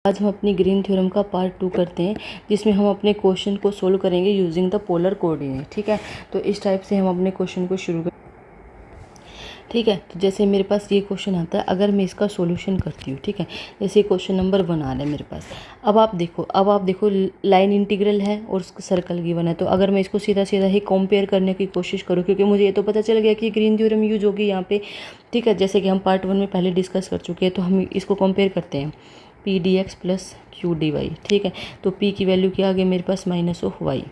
आज हम अपनी ग्रीन थ्योरम का पार्ट 2 करते हैं, जिसमें हम अपने क्वेश्चन को सोल्व करेंगे यूजिंग द पोलर कोऑर्डिनेट। ठीक है, तो इस टाइप से हम अपने क्वेश्चन को शुरू कर। ठीक है, तो जैसे मेरे पास ये क्वेश्चन आता है, अगर मैं इसका सॉल्यूशन करती हूँ। ठीक है, जैसे क्वेश्चन नंबर 1 आ रहा है मेरे पास। अब आप देखो लाइन इंटीग्रल है और उसका सर्कल गिवन है। तो अगर मैं इसको सीधा सीधा ही कंपेयर करने की कोशिश करूँ, क्योंकि मुझे ये तो पता चल गया कि ग्रीन थ्योरम यूज होगी यहाँ पे। ठीक है, जैसे कि हम पार्ट 1 में पहले डिस्कस कर चुके हैं, तो हम इसको कंपेयर करते हैं। P d x plus q d y. ठीक है, तो पी की वैल्यू क्या आ गई मेरे पास माइनस ऑफ वाई,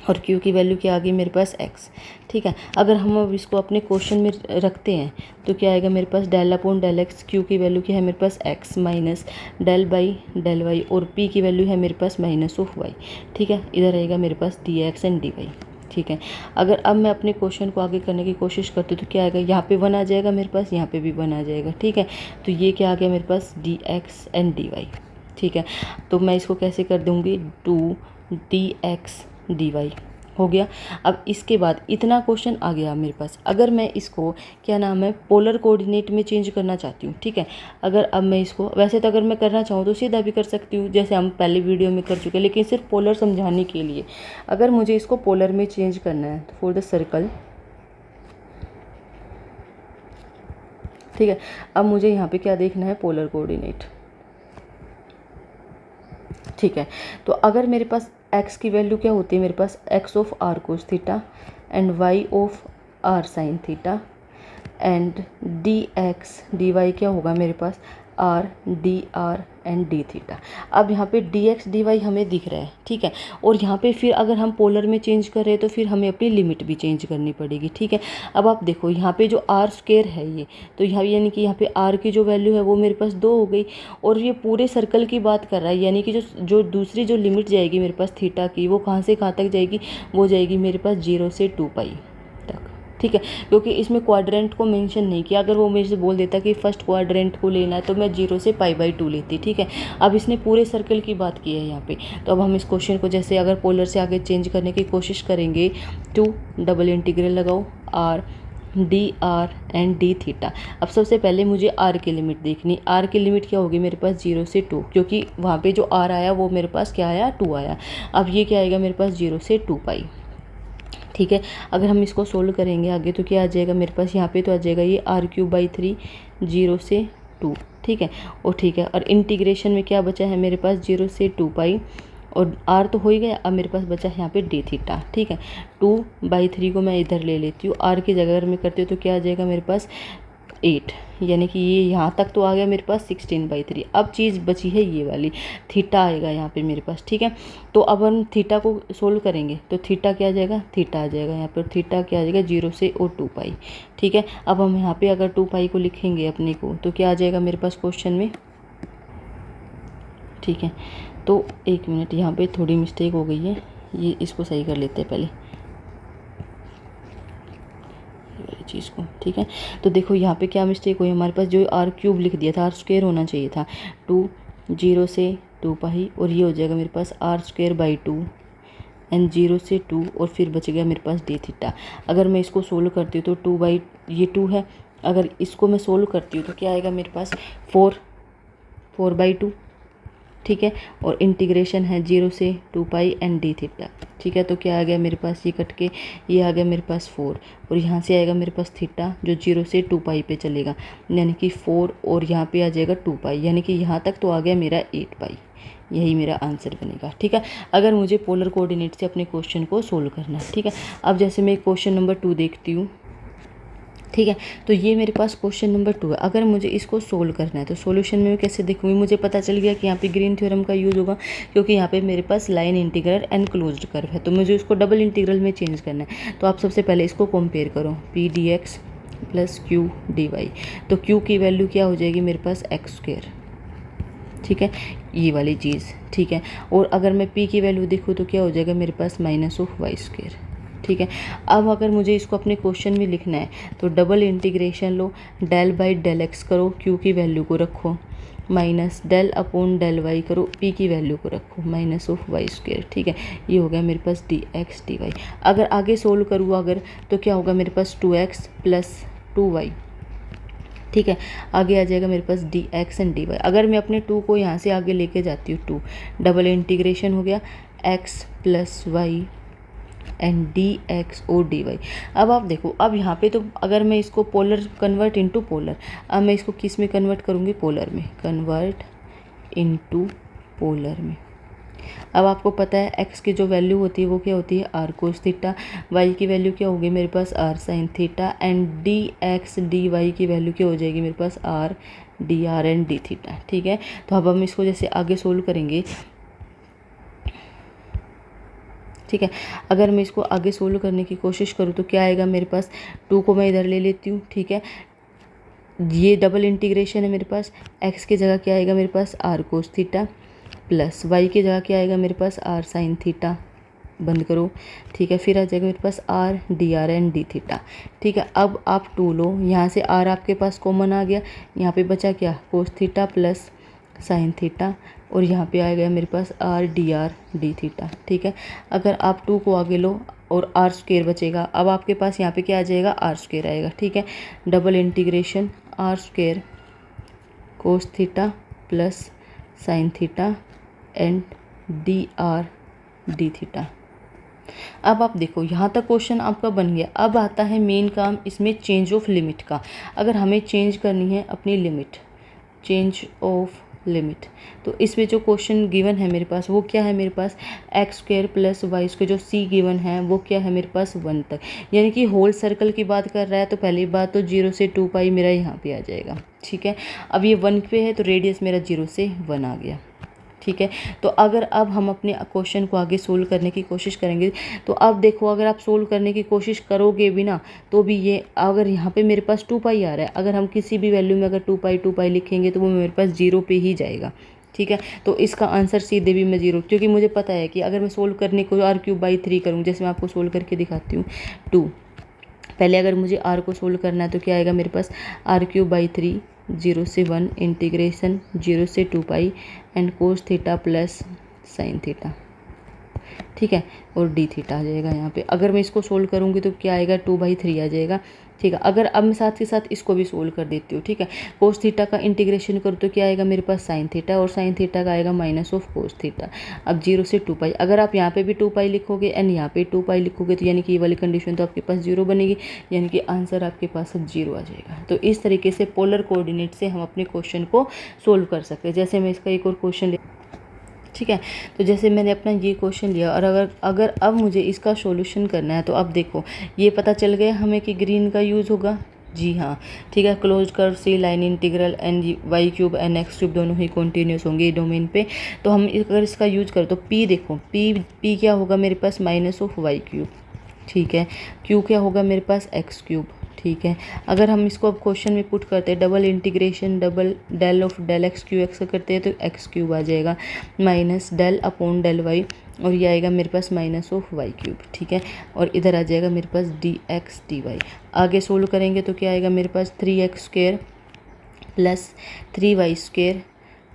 और क्यू की वैल्यू क्या आ गई मेरे पास एक्स। ठीक है, अगर हम अब इसको अपने क्वेश्चन में रखते हैं तो क्या आएगा मेरे पास del upon del x. Q की वैल्यू क्या है मेरे पास x minus del by del y, और पी की वैल्यू है मेरे पास माइनस ऑफ वाई। ठीक है, इधर रहेगा मेरे पास d x and d y. ठीक है, अगर अब मैं अपने क्वेश्चन को आगे करने की कोशिश करती हूँ तो क्या आएगा, यहाँ पे 1 आ जाएगा मेरे पास, यहाँ पे भी 1 आ जाएगा। ठीक है, तो ये क्या आ गया मेरे पास d x and d y. ठीक है, तो मैं इसको कैसे कर दूँगी, 2 डी एक्स डी वाई हो गया। अब इसके बाद इतना क्वेश्चन आ गया मेरे पास। अगर मैं इसको क्या नाम है पोलर कोऑर्डिनेट में चेंज करना चाहती हूँ। ठीक है, अगर अब मैं इसको वैसे तो अगर मैं करना चाहूँ तो सीधा भी कर सकती हूँ, जैसे हम पहले वीडियो में कर चुके हैं, लेकिन सिर्फ पोलर समझाने के लिए अगर मुझे इसको पोलर में चेंज करना है तो फॉर द सर्कल। ठीक है, अब मुझे यहाँ पे क्या देखना है, पोलर कोऑर्डिनेट। ठीक है, तो अगर मेरे पास x की वैल्यू क्या होती है मेरे पास, x of r cos theta and y of r sine theta and d x d y क्या होगा मेरे पास, r d r and d theta. अब यहाँ पे डी एक्स डी वाई हमें दिख रहा है। ठीक है, और यहाँ पे फिर अगर हम पोलर में चेंज कर रहे हैं तो फिर हमें अपनी लिमिट भी चेंज करनी पड़ेगी। ठीक है, अब आप देखो यहाँ पे जो आर स्क्वायर है ये, तो यहाँ यानी कि यहाँ पे आर की जो वैल्यू है वो मेरे पास 2 हो गई, और ये पूरे सर्कल की बात कर रहा है, यानी कि जो दूसरी जो लिमिट जाएगी मेरे पास थीटा की, वो कहाँ से कहाँ तक जाएगी, वो जाएगी मेरे पास 0 से 2 पाई तक। ठीक है, क्योंकि इसमें क्वाड्रेंट को मेंशन नहीं किया। अगर वो मेरे से बोल देता कि फर्स्ट क्वाड्रेंट को लेना है तो मैं 0 से π/2 लेती। ठीक है, अब इसने पूरे सर्कल की बात की है यहाँ पे। तो अब हम इस क्वेश्चन को जैसे अगर पोलर से आगे चेंज करने की कोशिश करेंगे तो डबल इंटीग्रल लगाओ are d r and d theta. अब सबसे पहले मुझे आर की लिमिट देखनी। आर की लिमिट क्या होगी मेरे पास 0 से 2, क्योंकि वहाँ पे जो आर आया वो मेरे पास क्या आया, 2 आया। अब ये क्या आएगा मेरे पास 0 से 2 पाई। ठीक है, अगर हम इसको सोल्व करेंगे आगे तो क्या आ जाएगा मेरे पास, यहाँ पे तो आ जाएगा ये r³/3 0 से 2। ठीक है, और ठीक है, और इंटीग्रेशन में क्या बचा है मेरे पास 0 से 2 पाई, और r तो हो ही गया। अब मेरे पास बचा है यहाँ पे d थीटा। ठीक है, 2/3 को मैं इधर ले लेती हूँ, r की जगह अगर मैं करती हूँ तो क्या आ जाएगा मेरे पास 8, यानी कि ये यहाँ तक तो आ गया मेरे पास 16/3। अब चीज़ बची है ये वाली, थीटा आएगा यहाँ पे मेरे पास। ठीक है, तो अब हम थीटा को सोल्व करेंगे तो थीटा क्या आ जाएगा, थीटा आ जाएगा यहाँ पर, थीटा क्या आ जाएगा 0 से और 2 पाई। ठीक है, अब हम यहाँ पे अगर 2 पाई को लिखेंगे अपने को तो क्या आ जाएगा मेरे पास क्वेश्चन में। ठीक है, तो 1 मिनट, यहाँ पे थोड़ी मिस्टेक हो गई है, ये इसको सही कर लेते हैं पहले चीज़ को। ठीक है, तो देखो यहाँ पे क्या मिस्टेक हुई, हमारे पास जो r³ लिख दिया था, r² होना चाहिए था, 2 0 से 2 पाई, और ये हो जाएगा मेरे पास r²/2 एंड 0 से 2, और फिर बच गया मेरे पास d थीटा। अगर मैं इसको सोल्व करती हूँ तो 2 ये 2 है, अगर इसको मैं सोल्व करती हूँ तो क्या आएगा मेरे पास 4/2। ठीक है, और इंटीग्रेशन है 0 से 2 पाई एंड डी थीटा। ठीक है, तो क्या आ गया मेरे पास, ये कट के ये आ गया मेरे पास 4, और यहाँ से आएगा मेरे पास थीटा जो 0 से 2 पाई पे चलेगा, यानी कि 4, और यहाँ पे आ जाएगा 2 पाई, यानी कि यहाँ तक तो आ गया मेरा 8 पाई। यही मेरा आंसर बनेगा। ठीक है, अगर मुझे पोलर कोऑर्डिनेट से अपने क्वेश्चन को सोल्व करना है। ठीक है, अब जैसे मैं क्वेश्चन नंबर 2 देखती हूँ। ठीक है, तो ये मेरे पास क्वेश्चन नंबर 2 है। अगर मुझे इसको सोल्व करना है तो सॉल्यूशन में मैं कैसे देखूँगी, मुझे पता चल गया कि यहाँ पे ग्रीन थ्योरम का यूज़ होगा, क्योंकि यहाँ पे मेरे पास line integral and closed curve है, तो मुझे इसको डबल इंटीग्रल में चेंज करना है। तो आप सबसे पहले इसको कंपेयर करो, p d x plus q d y. तो क्यू की वैल्यू क्या हो जाएगी मेरे पास x²। ठीक है, ये वाली चीज़। ठीक है, और अगर मैं p की वैल्यू देखूँ तो क्या हो जाएगा मेरे पास -y²। ठीक है, अब अगर मुझे इसको अपने क्वेश्चन में लिखना है तो डबल इंटीग्रेशन लो, डेल बाई डेल एक्स करो, क्यू की वैल्यू को रखो, minus del upon del y करो, पी की वैल्यू को रखो -y²। ठीक है, ये हो गया मेरे पास डी एक्स डी वाई। अगर आगे सोल्व करूँ अगर तो क्या होगा मेरे पास 2x + 2y। ठीक है। आगे आ जाएगा मेरे पास d x and d y. अगर मैं अपने 2 को यहाँ से आगे लेके जाती हूँ 2, डबल इंटीग्रेशन हो गया x plus y and d x और डी वाई। अब आप देखो, अब यहाँ पे तो अगर मैं इसको पोलर कन्वर्ट इनटू पोलर, अब मैं इसको किस में कन्वर्ट करूँगी, पोलर में, कन्वर्ट इनटू पोलर में। अब आपको पता है x की जो वैल्यू होती है वो क्या होती है, r कोस थीटा, y की वैल्यू क्या होगी मेरे पास, r sine theta, and d x d y की वैल्यू क्या हो जाएगी मेरे पास, r d r and d theta. ठीक है, तो अब हम इसको जैसे आगे सोल्व करेंगे, ठीक है, अगर मैं इसको आगे सोल्व करने की कोशिश करूँ तो क्या आएगा मेरे पास, 2 को मैं इधर ले लेती हूँ, ठीक है, ये डबल इंटीग्रेशन है मेरे पास, x की जगह क्या आएगा मेरे पास, r cos theta, plus y की जगह क्या आएगा मेरे पास, r साइन थीटा, बंद करो, ठीक है, फिर आ जाएगा मेरे पास r d r and d theta. ठीक है, अब आप 2 लो, यहाँ से r आपके पास कॉमन आ गया, यहाँ पे बचा क्या, कोस थीटा प्लस साइन थीटा, और यहाँ पे आ गया मेरे पास r डी थीटा। ठीक है, अगर आप 2 को आगे लो और r स्क्वायर बचेगा, अब आपके पास यहाँ पे क्या आ जाएगा, r स्क्वायर आएगा। ठीक है, double integration r square cos theta plus sine theta and d theta. अब आप देखो, यहाँ तक क्वेश्चन आपका बन गया। अब आता है मेन काम इसमें, चेंज ऑफ लिमिट का। अगर हमें चेंज करनी है अपनी लिमिट, चेंज ऑफ लिमिट, तो इसमें जो क्वेश्चन गिवन है मेरे पास वो क्या है, मेरे पास x square plus y square, जो सी गिवन है वो क्या है मेरे पास 1 तक, यानी कि होल सर्कल की बात कर रहा है। तो पहली बात तो 0 से 2 पाई मेरा यहाँ पे आ जाएगा। ठीक है, अब ये 1 पे है तो रेडियस मेरा 0 से 1 आ गया। ठीक है, तो अगर अब हम अपने क्वेश्चन को आगे सोल्व करने की कोशिश करेंगे, तो अब देखो, अगर आप सोल्व करने की कोशिश करोगे भी ना, तो भी ये, अगर यहाँ पे मेरे पास 2 पाई आ रहा है, अगर हम किसी भी वैल्यू में अगर 2 पाई लिखेंगे तो वो मेरे पास 0 पे ही जाएगा। ठीक है, तो इसका आंसर सीधे भी मैं 0, क्योंकि मुझे पता है कि अगर मैं सोल्व करने को r³/3 करूँ, जैसे मैं आपको सोल्व करके दिखाती हूँ 2, पहले अगर मुझे r को सोल्व करना है तो क्या आएगा मेरे पास, r³/3 0 से 1 इंटीग्रेशन 0 से 2 pi and cos theta plus sine theta. ठीक है, और डी थीटा आ जाएगा यहाँ पे। अगर मैं इसको सोल्व करूँगी तो क्या आएगा, 2/3 आ जाएगा। ठीक है, अगर अब मैं साथ के साथ इसको भी सोल्व कर देती हूँ, ठीक है, कोस थीटा का इंटीग्रेशन करूँ तो क्या आएगा मेरे पास, साइन थीटा, और साइन थीटा का आएगा माइनस ऑफ कोस थीटा। अब 0 से 2 पाई, अगर आप यहाँ पे भी 2 पाई लिखोगे एंड यहाँ पे 2 पाई लिखोगे, तो यानी कि ये वाली कंडीशन तो आपके पास 0 बनेगी, यानी कि आंसर आपके पास 0 आ जाएगा। तो इस तरीके से पोलर कोऑर्डिनेट से हम अपने क्वेश्चन को सोल्व कर सकते हैं। जैसे मैं इसका एक और क्वेश्चन, ठीक है, तो जैसे मैंने अपना ये क्वेश्चन लिया, और अगर अब मुझे इसका सॉल्यूशन करना है, तो अब देखो, ये पता चल गया हमें कि ग्रीन का यूज़ होगा। जी हाँ, ठीक है, close curve C line integral and y³ and x³ दोनों ही कॉन्टीन्यूस होंगे डोमेन पे। तो हम अगर इसका यूज करें तो p देखो, p क्या होगा मेरे पास, माइनस ऑफ y³। ठीक है, q क्या होगा मेरे पास, x³। ठीक है, अगर हम इसको अब क्वेश्चन में पुट करते हैं, double integration double del of del x³ करते हैं तो x³ आ जाएगा, minus del upon del y, और ये आएगा मेरे पास माइनस ऑफ y³। ठीक है, और इधर आ जाएगा मेरे पास dx dy। आगे सोल्व करेंगे तो क्या आएगा मेरे पास, 3x² प्लस 3y²,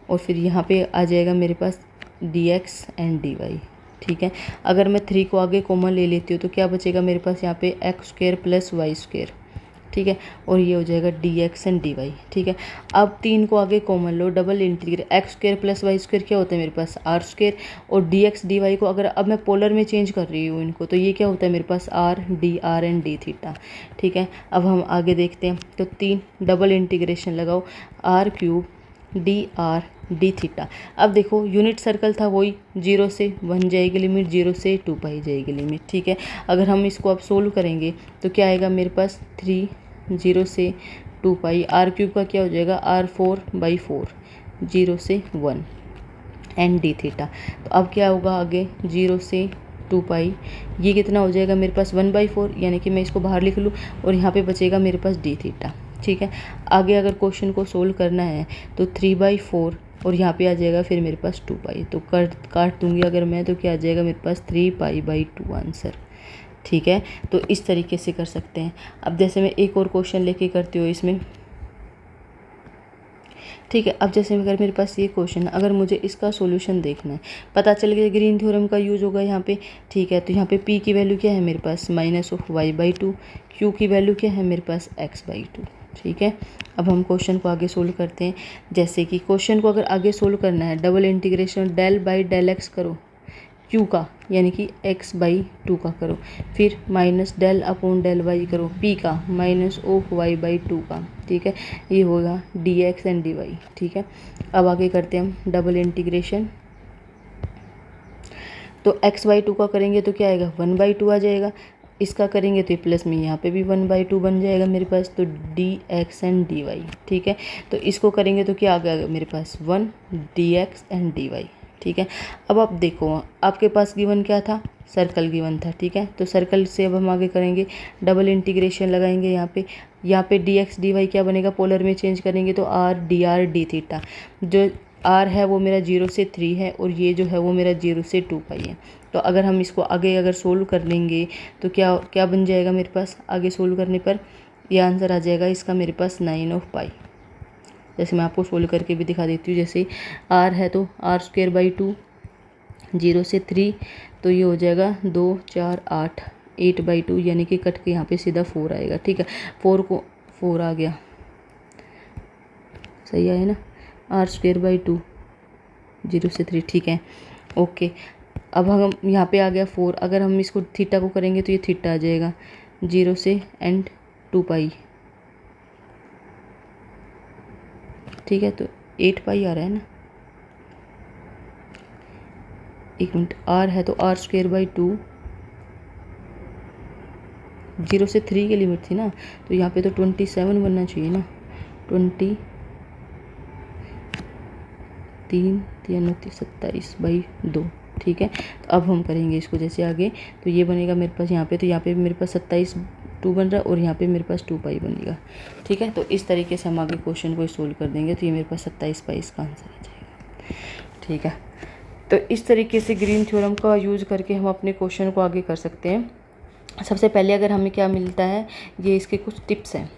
और फिर यहाँ पे आ जाएगा मेरे पास dx एंड dy। ठीक है, अगर मैं 3 को आगे कॉमन ले लेती हूँ तो क्या बचेगा मेरे पास, यहाँ पे x² प्लस y²। ठीक है, और ये हो जाएगा dx एंड dy। ठीक है, अब 3 को आगे कॉमन लो, double integrate x² plus y² क्या होता है मेरे पास, r², और dx dy को अगर अब मैं पोलर में चेंज कर रही हूँ इनको, तो ये क्या होता है मेरे पास, r d r and d theta. ठीक है, अब हम आगे देखते हैं, तो 3 डबल इंटीग्रेशन लगाओ, r³ D R D theta. अब देखो, यूनिट सर्कल था वही, 0 से 1 जाएगी लिमिट, 0 से 2 पाई जाएगी लिमिट। ठीक है, अगर हम इसको अब सोल्व करेंगे तो क्या आएगा मेरे पास, 3 0 से 2 पाई, r³ का क्या हो जाएगा, r4/4 0 से 1 एंड डी थीटा। तो अब क्या होगा आगे, 0 से 2 पाई, ये कितना हो जाएगा मेरे पास 1/4, यानी कि मैं इसको बाहर लिख लूँ, और यहाँ पे बचेगा मेरे पास डी थीटा। ठीक है, आगे अगर क्वेश्चन को सोल्व करना है तो 3/4, और यहाँ पे आ जाएगा फिर मेरे पास 2 पाई, तो काट दूंगी अगर मैं, तो क्या आ जाएगा मेरे पास 3π/2 आंसर। ठीक है, तो इस तरीके से कर सकते हैं। अब जैसे मैं एक और क्वेश्चन लेके करती हूँ इसमें, ठीक है, अब जैसे अगर मेरे पास ये क्वेश्चन, अगर मुझे इसका सॉल्यूशन देखना है, पता चल गया ग्रीन थ्योरम का यूज होगा यहाँ पे। ठीक है, तो यहाँ पे p की वैल्यू क्या है मेरे पास, माइनस ऑफ y/2, q की वैल्यू क्या है मेरे पास, x/2। ठीक है। अब हम क्वेश्चन को आगे सोल्व करते हैं। जैसे कि क्वेश्चन को अगर आगे सोल्व करना है, double integration del by del x करो क्यू का, यानी कि एक्स बाई टू का करो, फिर minus del upon del y करो पी का minus of y by two का, ठीक है। ये होगा d x and d y, ठीक है। अब आगे करते हैं हम डबल इंटीग्रेशन। तो एक्स बाई टू का करेंगे तो क्या आएगा, 1/2 आ जाएगा। इसका करेंगे तो ये प्लस में यहाँ पे भी 1/2 बन जाएगा मेरे पास, तो d x and d y, ठीक है। तो इसको करेंगे तो क्या आ गया मेरे पास 1 d x and d y, ठीक है। अब आप देखो आपके पास गिवन क्या था, सर्कल गिवन था, ठीक है। तो सर्कल से अब हम आगे करेंगे, डबल इंटीग्रेशन लगाएंगे यहाँ पे डी एक्स डी वाई क्या बनेगा, पोलर में चेंज करेंगे तो आर डी थीटा। जो आर है वो मेरा 0 से 3 है और ये जो है वो मेरा 0 से 2 पाई है। तो अगर हम इसको आगे अगर सोल्व कर लेंगे तो क्या क्या बन जाएगा मेरे पास, आगे सोल्व करने पर ये आंसर आ जाएगा इसका मेरे पास 9 ऑफ पाई। जैसे मैं आपको सोल्व करके भी दिखा देती हूँ। जैसे आर है तो r²/2, 0 से 3, तो ये हो जाएगा 2 4 8, 8/2, यानी कि कट के यहाँ पे सीधा 4 आएगा, ठीक है। 4 आ गया, सही आया ना, r²/2, 0 से 3, ठीक है, ओके। अब हम यहाँ पे आ गया 4, अगर हम इसको थीटा को करेंगे तो ये थीटा आ जाएगा 0 से एंड 2 पाई, ठीक है। तो 8 पाई आ रहा है ना, एक मिनट, r है तो r²/2, 0 से 3 की लिमिट थी ना, तो यहाँ पे तो 27 बनना चाहिए ना, 23 3 27/2, ठीक है। तो अब हम करेंगे इसको जैसे आगे, तो ये बनेगा मेरे पास यहाँ पे, तो यहाँ पे मेरे पास 27/2 बन रहा है और यहाँ पे मेरे पास 2 पाई बनेगा, ठीक है। तो इस तरीके से हम आगे क्वेश्चन को सोल्व कर देंगे, तो ये मेरे पास 27 पाई इसका आंसर आ जाएगा, ठीक है। तो इस तरीके से ग्रीन थ्योरम का यूज़ करके हम अपने क्वेश्चन को आगे कर सकते हैं। सबसे पहले अगर हमें क्या मिलता है, ये इसके कुछ टिप्स हैं,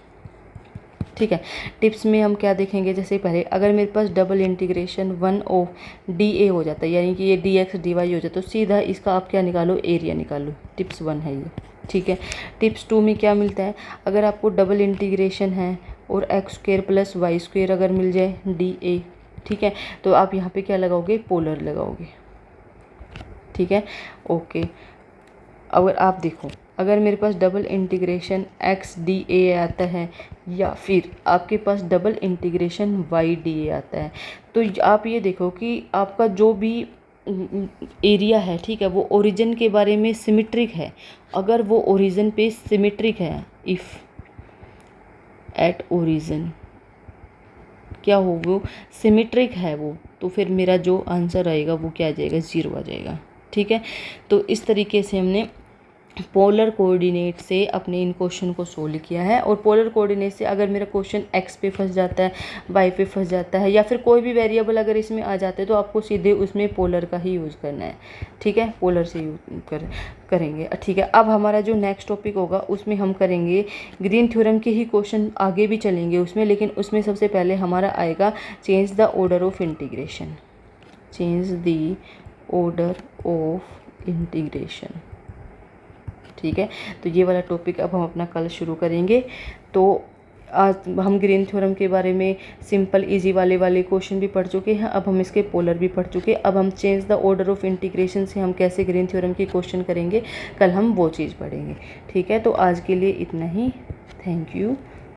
ठीक है। टिप्स में हम क्या देखेंगे, जैसे पहले अगर मेरे पास double integration 1 of d a हो जाता है, यानी कि ये डी एक्स डी वाई हो जाता है, तो सीधा इसका आप क्या निकालो, एरिया निकालो। टिप्स 1 है ये, ठीक है। टिप्स 2 में क्या मिलता है, अगर आपको डबल इंटीग्रेशन है और x² + y² अगर मिल जाए डी ए, ठीक है, तो आप यहाँ पे क्या लगाओगे, पोलर लगाओगे, ठीक है, ओके। अगर आप देखो, अगर मेरे पास double integration x d a आता है या फिर आपके पास double integration y d a आता है, तो आप ये देखो कि आपका जो भी एरिया है, ठीक है, वो ओरिजिन के बारे में सिमेट्रिक है। अगर वो ओरिजिन पे सिमेट्रिक है, इफ़ एट ओरिजिन क्या हो, वो सिमेट्रिक है वो, तो फिर मेरा जो आंसर आएगा वो क्या आ जाएगा, 0 आ जाएगा, ठीक है। तो इस तरीके से हमने पोलर कोऑर्डिनेट से अपने इन क्वेश्चन को सोल्व किया है। और पोलर कोऑर्डिनेट से अगर मेरा क्वेश्चन एक्स पे फंस जाता है, वाई पे फंस जाता है, या फिर कोई भी वेरिएबल अगर इसमें आ जाता है, तो आपको सीधे उसमें पोलर का ही यूज़ करना है, ठीक है, पोलर से यूज करेंगे, ठीक है। अब हमारा जो नेक्स्ट टॉपिक होगा उसमें हम करेंगे ग्रीन थ्योरम के ही क्वेश्चन, आगे भी चलेंगे उसमें, लेकिन उसमें सबसे पहले हमारा आएगा change the order of integration, change the order of integration, ठीक है। तो ये वाला टॉपिक अब हम अपना कल शुरू करेंगे। तो आज हम ग्रीन थ्योरम के बारे में सिंपल इजी वाले क्वेश्चन भी पढ़ चुके हैं, अब हम इसके पोलर भी पढ़ चुके हैं। अब हम change the order of integration से हम कैसे ग्रीन थ्योरम की क्वेश्चन करेंगे, कल हम वो चीज़ पढ़ेंगे, ठीक है। तो आज के लिए इतना ही, थैंक यू।